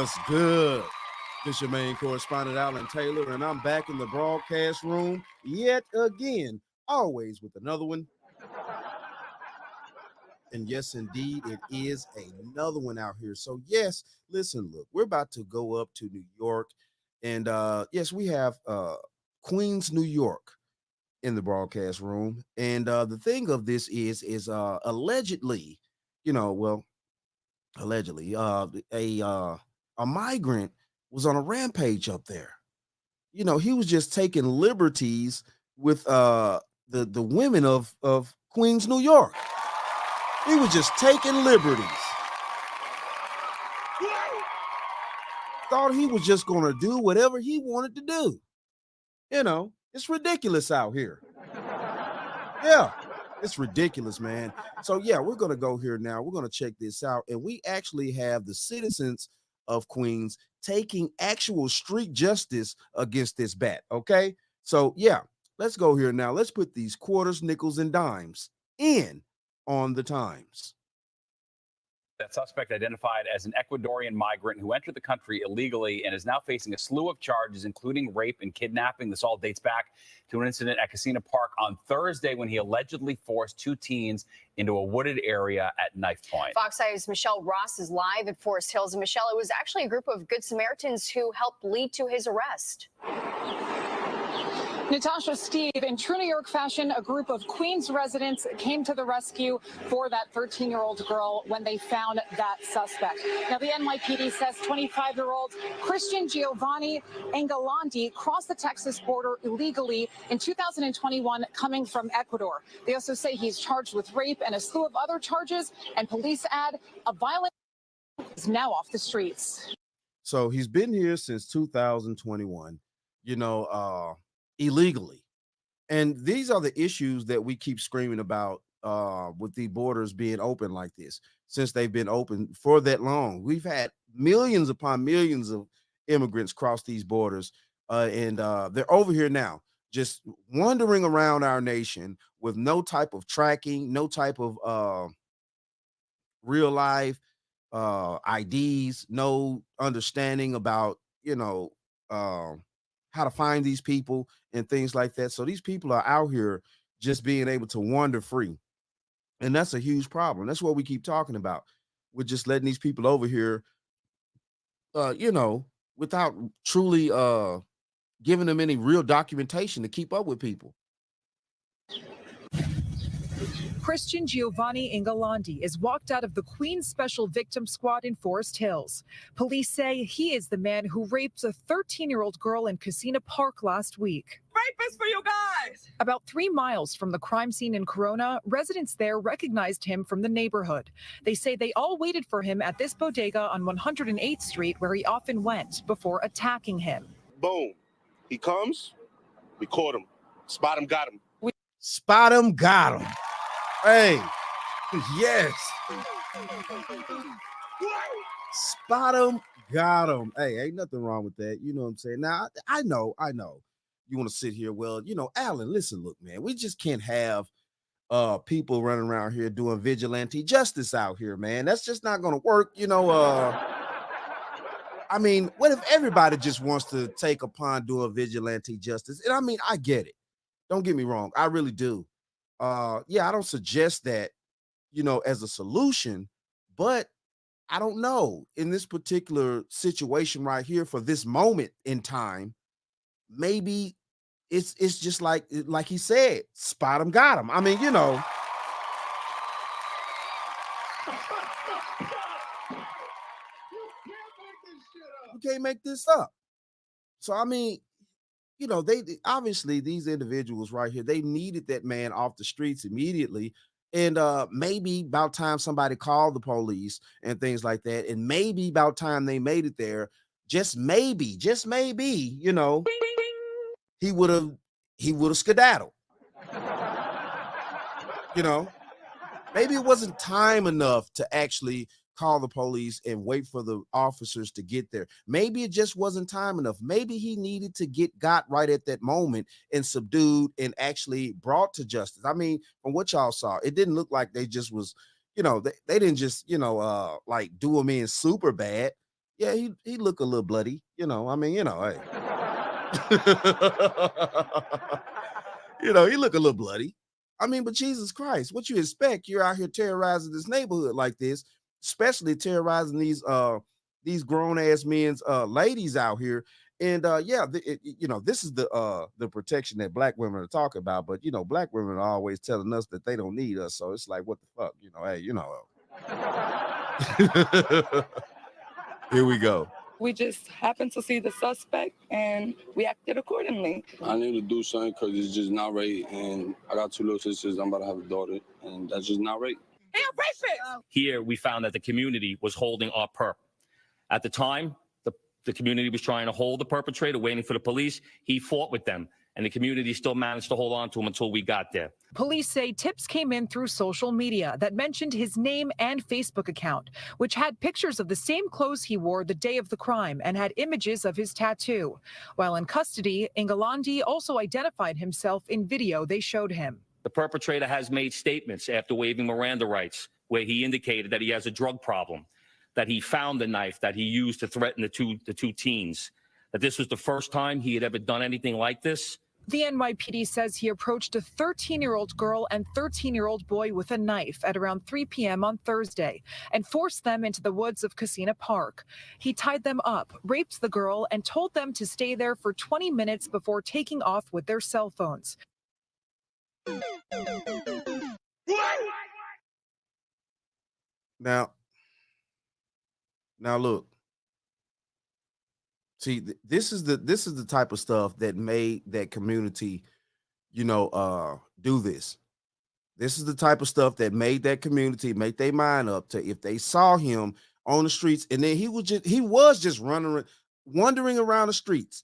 What's good? This your main correspondent, Alan Taylor, and I'm back in the broadcast room yet again, always with another one. And yes, indeed, it is another one out here. So yes, listen, look, we're about to go up to New York. And yes, we have Queens, New York in the broadcast room. And the thing of this is allegedly, well, allegedly, a migrant was on a rampage up there. He was just taking liberties with the women of Queens, New York. He was just taking liberties. Thought he was just going to do whatever he wanted to do. It's ridiculous out here. Yeah, it's ridiculous, man. So, yeah, we're going to go here now. We're going to check this out. And we actually have the citizens of Queens taking actual street justice against this bat. Okay. So, yeah, let's go here now. Let's put these quarters, nickels, and dimes in on the Times. That suspect identified as an Ecuadorian migrant who entered the country illegally and is now facing a slew of charges, including rape and kidnapping. This all dates back to an incident at Casino Park on Thursday when he allegedly forced two teens into a wooded area at knife point. Fox 5's Michelle Ross is live at Forest Hills. And Michelle, it was actually a group of Good Samaritans who helped lead to his arrest. Natasha, Steve, in true New York fashion, a group of Queens residents came to the rescue for that 13-year-old girl when they found that suspect. Now, the NYPD says 25-year-old Christian Giovanni Engalandi crossed the Texas border illegally in 2021, coming from Ecuador. They also say he's charged with rape and a slew of other charges, and police add a violent is now off the streets. So he's been here since 2021, illegally. And these are the issues that we keep screaming about with the borders being open like this. Since they've been open for that long, we've had millions upon millions of immigrants cross these borders, and they're over here now, just wandering around our nation with no type of tracking, no type of real life IDs, no understanding about, how to find these people and things like that. So these people are out here just being able to wander free. And that's a huge problem. That's what we keep talking about. We're just letting these people over here, without truly giving them any real documentation to keep up with people. Christian Giovanni Engalandi is walked out of the Queens Special Victim Squad in Forest Hills. Police say he is the man who raped a 13-year-old girl in Casino Park last week. Rapist for you guys! About 3 miles from the crime scene in Corona, residents there recognized him from the neighborhood. They say they all waited for him at this bodega on 108th Street, where he often went, before attacking him. Boom. He comes, we caught him. Spot him, got him. Spot him, got him. Hey, yes. Spot him, got him. Hey, ain't nothing wrong with that. You know what I'm saying? Now, I know. You want to sit here. Well, Alan, listen, look, man, we just can't have people running around here doing vigilante justice out here, man. That's just not going to work. I mean, what if everybody just wants to take upon doing vigilante justice? And I mean, I get it. Don't get me wrong. I really do. I don't suggest that, as a solution, but I don't know. In this particular situation right here for this moment in time, maybe it's just like he said, spot him, got him. I mean, you can't make this up. So, I mean, they obviously, these individuals right here, they needed that man off the streets immediately. And maybe about time somebody called the police and things like that. And maybe about time they made it there, just maybe, he would have skedaddled. Maybe it wasn't time enough to actually call the police and wait for the officers to get there. Maybe it just wasn't time enough. Maybe he needed to get got right at that moment and subdued and actually brought to justice. I mean, from what y'all saw, it didn't look like they just was, they didn't just, like do him in super bad. Yeah, he look a little bloody, you know. I mean, you know, hey. You know, he look a little bloody. I mean, but Jesus Christ, what you expect? You're out here terrorizing this neighborhood like this, especially terrorizing these grown ass men's ladies out here. And yeah, you know, this is the protection that black women are talking about. But you know, black women are always telling us that they don't need us. So it's like, what the fuck, you know? Hey, you know. Here we go. We just happened to see the suspect and we acted accordingly. I need to do something because it's just not right. And I got 2 little sisters. I'm about to have a daughter. And that's just not right. Hey, a racist! Here, we found that the community was holding our perp. At the time, the community was trying to hold the perpetrator, waiting for the police. He fought with them, and the community still managed to hold on to him until we got there. Police say tips came in through social media that mentioned his name and Facebook account, which had pictures of the same clothes he wore the day of the crime and had images of his tattoo. While in custody, Ingolandi also identified himself in video they showed him. The perpetrator has made statements after waiving Miranda rights, where he indicated that he has a drug problem, that he found the knife that he used to threaten the two teens, that this was the first time he had ever done anything like this. The NYPD says he approached a 13-year-old girl and 13-year-old boy with a knife at around 3 p.m. on Thursday and forced them into the woods of Casina Park. He tied them up, raped the girl, and told them to stay there for 20 minutes before taking off with their cell phones. Now look. See, this is the type of stuff that made that community, you know, do this. This is the type of stuff that made that community make their mind up to if they saw him on the streets, and then he was just wandering around the streets.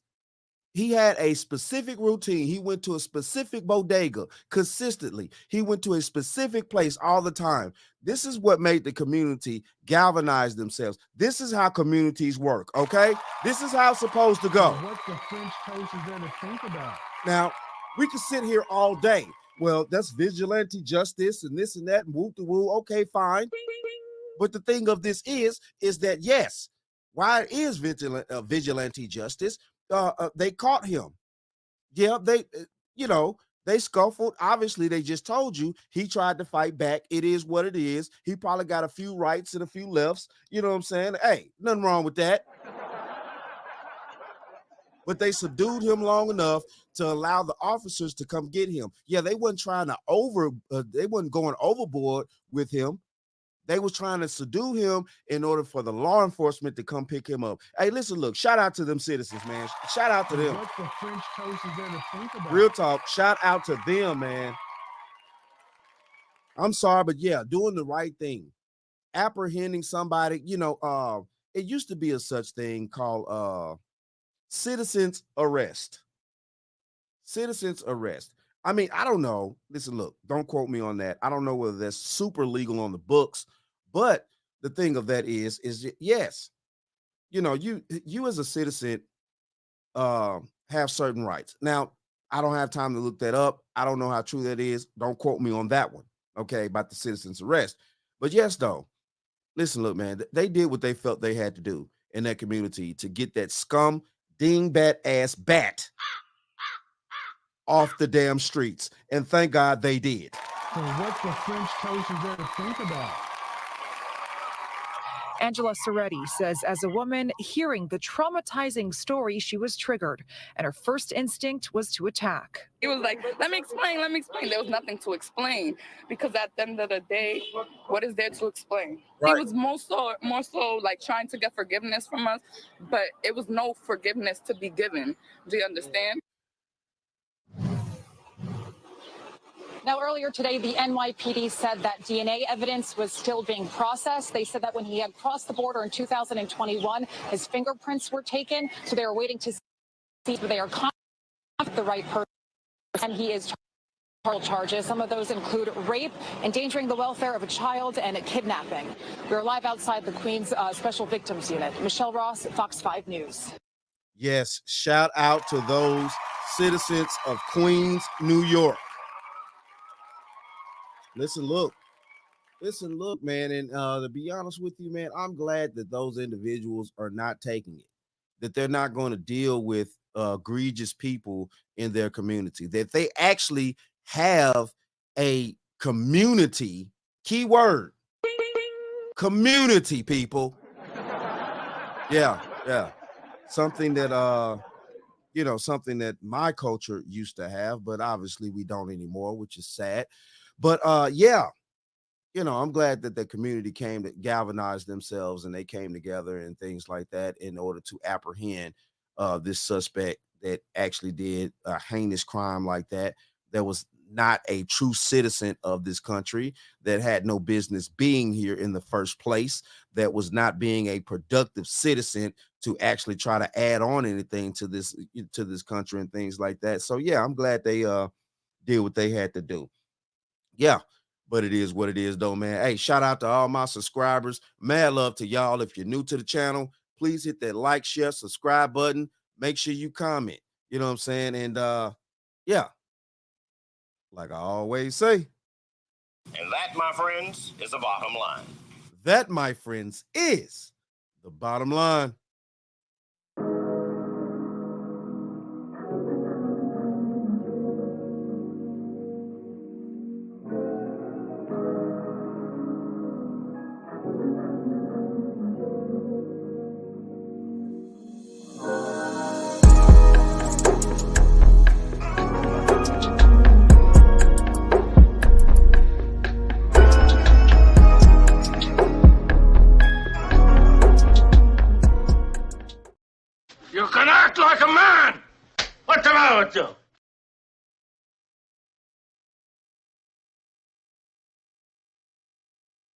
He had a specific routine. He went to a specific bodega consistently. He went to a specific place all the time. This is what made the community galvanize themselves. This is how communities work, okay? This is how it's supposed to go. What the French toast is there to think about? Now, we can sit here all day. Well, that's vigilante justice and this and that and woo-de-woo. Okay, fine. But the thing of this is that, yes, why it is vigilante justice, they caught him. Yeah, they scuffled. Obviously, they just told you he tried to fight back. It is what it is. He probably got a few rights and a few lefts. You know what I'm saying? Hey, nothing wrong with that. But they subdued him long enough to allow the officers to come get him. Yeah, they wasn't trying to they wasn't going overboard with him. They was trying to subdue him in order for the law enforcement to come pick him up. Hey, listen, look, shout out to them citizens, man. Shout out to them. What the French toast is there to think about? Real talk, shout out to them, man. I'm sorry, but yeah, doing the right thing. Apprehending somebody, you know, it used to be a such thing called citizens arrest. Citizens arrest. I mean, I don't know. Listen, look, don't quote me on that. I don't know whether that's super legal on the books, but the thing of that is yes, you know, you as a citizen have certain rights. Now, I don't have time to look that up. I don't know how true that is. Don't quote me on that one, okay, about the citizens arrest. But yes, though, listen, look, man, they did what they felt they had to do in that community to get that scum dingbat ass bat off the damn streets. And thank God they did. So what the French toast is there to think about? Angela Soretti says as a woman hearing the traumatizing story, she was triggered, and her first instinct was to attack. He was like, let me explain. There was nothing to explain because at the end of the day, what is there to explain? Right. He was more so like trying to get forgiveness from us, but it was no forgiveness to be given. Do you understand? Now, earlier today, the NYPD said that DNA evidence was still being processed. They said that when he had crossed the border in 2021, his fingerprints were taken. So they are waiting to see if they are confident the right person. And he is charges. Some of those include rape, endangering the welfare of a child, and kidnapping. We're live outside the Queens Special Victims Unit. Michelle Ross, Fox 5 News. Yes, shout out to those citizens of Queens, New York. Listen, look, Listen, look, man, and to be honest with you, man, I'm glad that those individuals are not taking it, that they're not going to deal with egregious people in their community, that they actually have a community, keyword, community, people. Yeah. Something that something that my culture used to have, but obviously we don't anymore, which is sad. But I'm glad that the community came to galvanize themselves and they came together and things like that in order to apprehend this suspect that actually did a heinous crime like that. That was not a true citizen of this country, that had no business being here in the first place, that was not being a productive citizen to actually try to add on anything to this country and things like that. So yeah, I'm glad they did what they had to do. Yeah. But it is what it is, though, man. Hey, shout out to all my subscribers. Mad love to y'all. If you're new to the channel, please hit that like, share, subscribe button. Make sure you comment. You know what I'm saying? And yeah, like I always say. And that, my friends, is the bottom line. That, my friends, is the bottom line. You can act like a man! What's the matter with you?